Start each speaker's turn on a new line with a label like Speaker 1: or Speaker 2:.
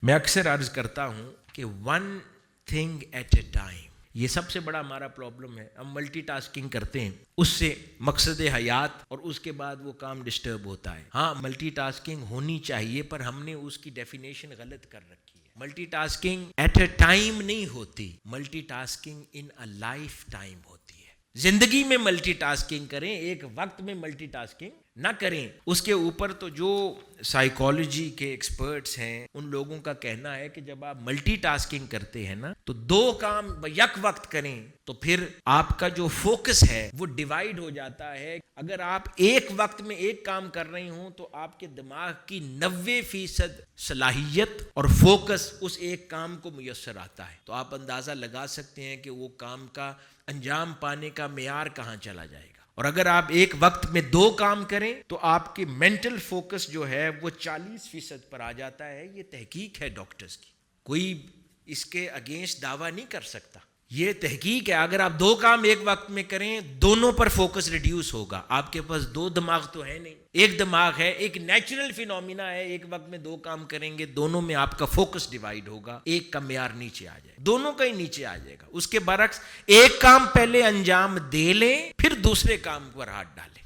Speaker 1: میں اکثر عرض کرتا ہوں کہ one thing at a time, یہ سب سے بڑا ہمارا پرابلم ہے. ہم ملٹی ٹاسکنگ کرتے ہیں، اس سے مقصد حیات اور اس کے بعد وہ کام ڈسٹرب ہوتا ہے. ہاں، ملٹی ٹاسکنگ ہونی چاہیے، پر ہم نے اس کی ڈیفینیشن غلط کر رکھی ہے. Multitasking at a time نہیں ہوتی، multitasking in a lifetime ہوتی ہے. زندگی میں ملٹی ٹاسکنگ کریں، ایک وقت میں ملٹی ٹاسکنگ نہ کریں. اس کے اوپر تو جو سائیکالوجی کے ایکسپرٹس ہیں ان لوگوں کا کہنا ہے کہ جب آپ ملٹی ٹاسکنگ کرتے ہیں نا تو دو کام یک وقت کریں تو پھر آپ کا جو فوکس ہے وہ ڈیوائیڈ ہو جاتا ہے. اگر آپ ایک وقت میں ایک کام کر رہے ہوں تو آپ کے دماغ کی 90% صلاحیت اور فوکس اس ایک کام کو میسر آتا ہے. تو آپ اندازہ لگا سکتے ہیں کہ وہ کام کا انجام پانے کا معیار کہاں چلا جائے گا. اور اگر آپ ایک وقت میں دو کام کریں تو آپ کی مینٹل فوکس جو ہے وہ 40% پر آ جاتا ہے. یہ تحقیق ہے ڈاکٹرز کی، کوئی اس کے اگینسٹ دعویٰ نہیں کر سکتا. یہ تحقیق ہے. اگر آپ دو کام ایک وقت میں کریں دونوں پر فوکس ریڈیوس ہوگا. آپ کے پاس دو دماغ تو ہے نہیں، ایک دماغ ہے. ایک نیچرل فینومینا ہے، ایک وقت میں دو کام کریں گے دونوں میں آپ کا فوکس ڈیوائیڈ ہوگا، ایک کا معیار نیچے آ جائے گا، دونوں کا ہی نیچے آ جائے گا. اس کے برعکس ایک کام پہلے انجام دے لیں پھر دوسرے کام پر ہاتھ ڈالیں.